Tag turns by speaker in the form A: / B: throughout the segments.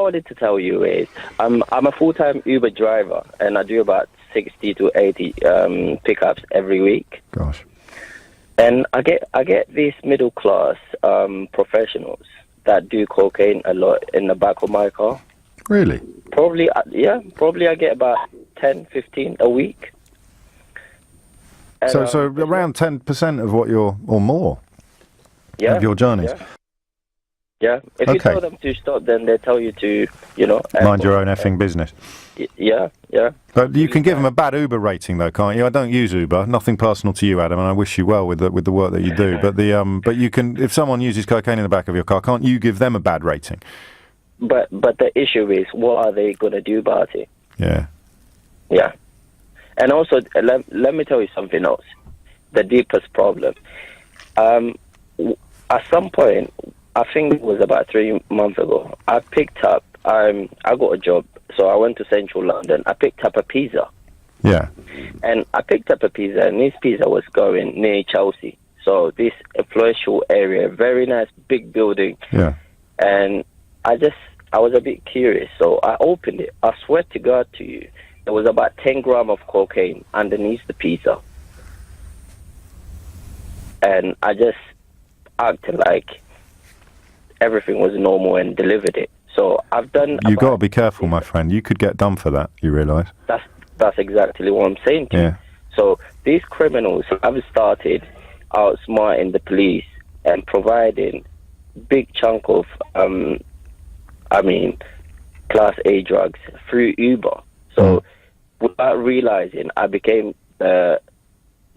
A: wanted to tell you is I'm a full-time Uber driver, and I do about 60 to 80 pickups every week.
B: Gosh.
A: And I get these middle class professionals that do cocaine a lot in the back of my car.
B: Really?
A: Probably I get about 10, 15 a week. And,
B: so around 10% of what or more of your journeys.
A: Yeah. If you tell them to stop, then they tell you to,
B: mind your own effing business.
A: Yeah.
B: But you can give them a bad Uber rating, though, can't you? I don't use Uber. Nothing personal to you, Adam, and I wish you well with the work that you do. But but you can, if someone uses cocaine in the back of your car, can't you give them a bad rating?
A: But the issue is, what are they going to do about it?
B: Yeah.
A: Yeah. And also, let me tell you something else. The deepest problem. At some point, I think it was about 3 months ago, I picked up, I got a job, so I went to central London. I picked up a pizza.
B: Yeah.
A: And I picked up a pizza, and this pizza was going near Chelsea. So this influential area, very nice, big building.
B: Yeah.
A: And I was a bit curious, so I opened it. I swear to God to you, there was about 10 grams of cocaine underneath the pizza. And I just acted like everything was normal and delivered it. So I've done...
B: You've got to be careful, my friend. You could get done for that, you realise?
A: That's exactly what I'm saying to you. So these criminals have started outsmarting the police and providing big chunk of, Class A drugs through Uber. So without realising, I became a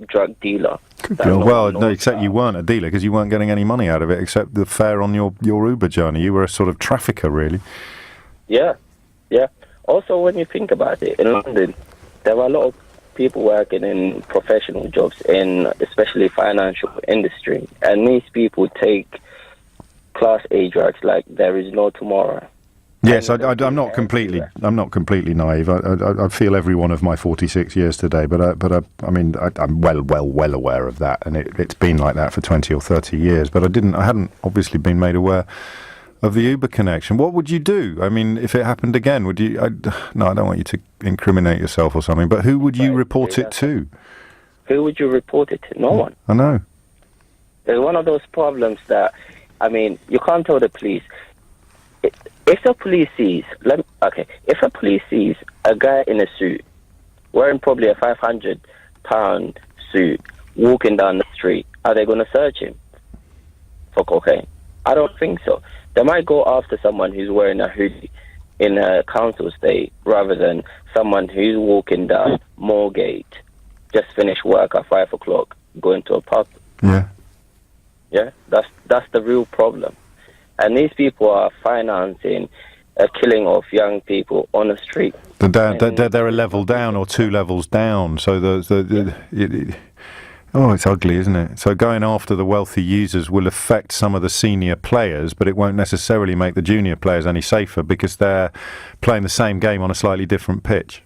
A: drug dealer.
B: Well, no, except you weren't a dealer because you weren't getting any money out of it except the fare on your Uber journey. You were a sort of trafficker, really.
A: Yeah. Also, when you think about it, in London, there are a lot of people working in professional jobs, in especially financial industry, and these people take Class A drugs like there is no tomorrow.
B: Yes, I'm not completely naive. I feel every one of my 46 years today, but I'm well aware of that, and it's been like that for 20 or 30 years. But I hadn't obviously been made aware of the Uber connection. What would you do? I mean, if it happened again, would you? No, I don't want you to incriminate yourself or something. But who would you report it to?
A: Who would you report it to? No one.
B: I know.
A: There's one of those problems that, you can't tell the police. If the police sees, if a police sees a guy in a suit, wearing probably a £500 suit, walking down the street, are they going to search him for cocaine? I don't think so. They might go after someone who's wearing a hoodie in a council estate rather than someone who's walking down Moorgate, just finished work at 5 o'clock, going to a pub. Yeah, that's the real problem. And these people are financing a killing of young people on the street.
B: They're a level down or 2 levels down. So it's ugly, isn't it? So going after the wealthy users will affect some of the senior players, but it won't necessarily make the junior players any safer because they're playing the same game on a slightly different pitch.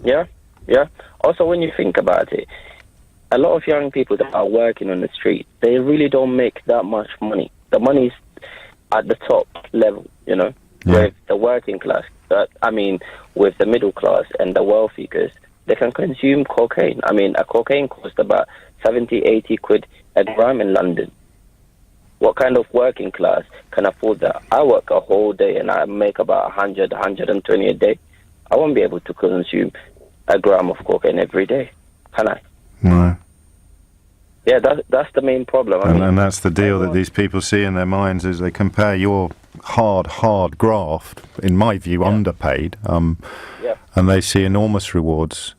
A: Yeah. Also, when you think about it, a lot of young people that are working on the street, they really don't make that much money. The money's at the top level, with the working class, with the middle class and the wealthy, because they can consume cocaine. A cocaine costs about 70, 80 quid a gram in London. What kind of working class can afford that? I work a whole day and I make about 100, 120 a day. I won't be able to consume a gram of cocaine every day, can I?
B: No.
A: Yeah, that's the main problem.
B: And that's the deal that these people see in their minds is they compare your hard graft, in my view, underpaid, and they see enormous rewards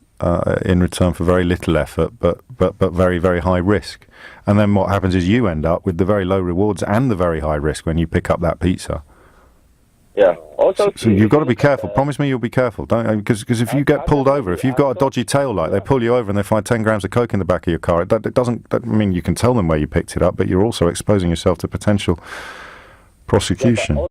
B: in return for very little effort, but very, very high risk. And then what happens is you end up with the very low rewards and the very high risk when you pick up that pizza.
A: Yeah. Also,
B: so you've got to be careful. Promise me you'll be careful, don't? Because if you get pulled over, if you've got a dodgy tail light, they pull you over and they find 10 grams of coke in the back of your car. It doesn't mean you can tell them where you picked it up, but you're also exposing yourself to potential prosecution.